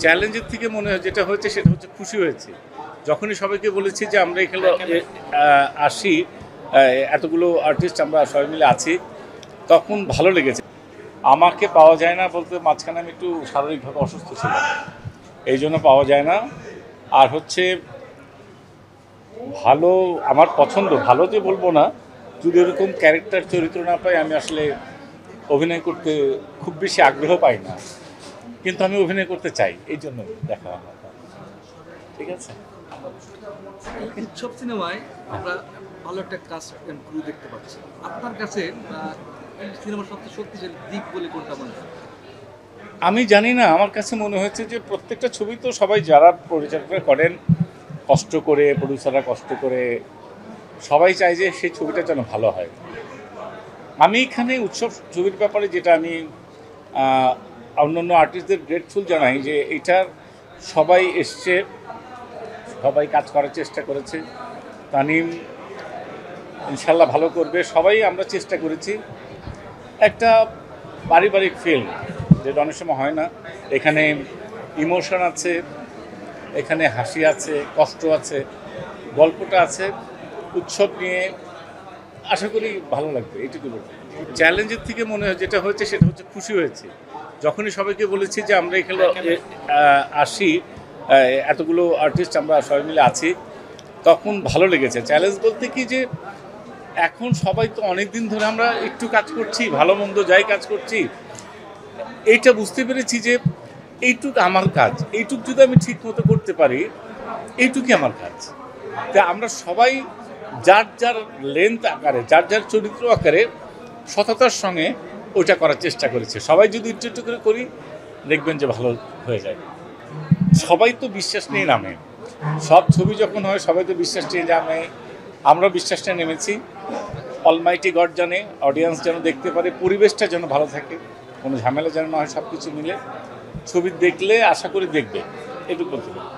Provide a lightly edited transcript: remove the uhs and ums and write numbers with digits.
চ্যালেঞ্জের থেকে মনে হয় যেটা হয়েছে সেটা হচ্ছে খুশি হয়েছি। যখনই সবাইকে বলেছি যে আমরা এখানে আসি, এতগুলো আর্টিস্ট আমরা সবাই মিলে আছি, তখন ভালো লেগেছে। আমাকে পাওয়া যায় না বলতে মাঝখানে আমি একটু শারীরিকভাবে অসুস্থ ছিলাম, এই জন্য পাওয়া যায় না। আর হচ্ছে ভালো, আমার পছন্দ, ভালো যে বলবো না, যদি এরকম ক্যারেক্টার চরিত্র না পাই আমি আসলে অভিনয় করতে খুব বেশি আগ্রহ পাই না, কিন্তু আমি অভিনয় করতে চাই, এই জন্য দেখা আমার। ঠিক আছে, উৎসব সিনেমায় আমরা ভালো একটা কাস্ট অ্যান্ড ক্রু দেখতে পাচ্ছি। আপনার কাছে সিনেমার সবচেয়ে শক্তিশালী দিক বলে কোনটা মনে হয়? আমি জানি না, আমার কাছে মনে হয়েছে যে প্রত্যেকটা ছবি তো সবাই যারা পরিচালনা করেন কষ্ট করে, প্রডিউসাররা কষ্ট করে, সবাই চায় যে সেই ছবিটা যেন ভালো হয়। আমি এখানে উৎসব ছবির ব্যাপারে যেটা আমি অন্যান্য আর্টিস্টদের গ্রেটফুল জানাই যে এটার সবাই এসছে, সবাই কাজ করার চেষ্টা করেছে। তানিম ইনশাল্লাহ ভালো করবে, সবাই আমরা চেষ্টা করেছি। একটা পারিবারিক ফিল্ম, যেটা অনেক সময় হয় না। এখানে ইমোশন আছে, এখানে হাসি আছে, কষ্ট আছে, গল্পটা আছে। উৎসব নিয়ে আশা করি ভালো লাগবে, এইটুকু বলবো। চ্যালেঞ্জের থেকে মনে হয় যেটা হয়েছে সেটা হচ্ছে খুশি হয়েছে। যখনই সবাইকে বলেছি যে আমরা এখানে আসি, এতগুলো আর্টিস্ট আমরা সবাই মিলে আছি, তখন ভালো লেগেছে। চ্যালেঞ্জ বলতে কি যে এখন সবাই তো অনেক দিন ধরে আমরা একটু কাজ করছি, ভালো মন্দ যাই কাজ করছি, এইটা বুঝতে পেরেছি যে এইটুক আমার কাজ, এইটুক যদি আমি ঠিক মতো করতে পারি, এইটুকুই আমার কাজ। তা আমরা সবাই যার যার লেন্থ আকারে, যার যার চরিত্র আকারে সততার সঙ্গে ওইটা করার চেষ্টা করেছে। সবাই যদি একটু একটু করে করি, দেখবেন যে ভালো হয়ে যায়। সবাই তো বিশ্বাস নিয়ে নামে, সব ছবি যখন হয় সবাই তো বিশ্বাস নিয়ে নামে, আমরা বিশ্বাস নিয়ে নেমেছি। অলমাইটি গড জানে, অডিয়েন্স যেন দেখতে পারে, পরিবেশটা যেন ভালো থাকে, কোনো ঝামেলা যেন না হয়, সব কিছু মিলে ছবি দেখলে আশা করি দেখবে, এটুকু বলতে পারি।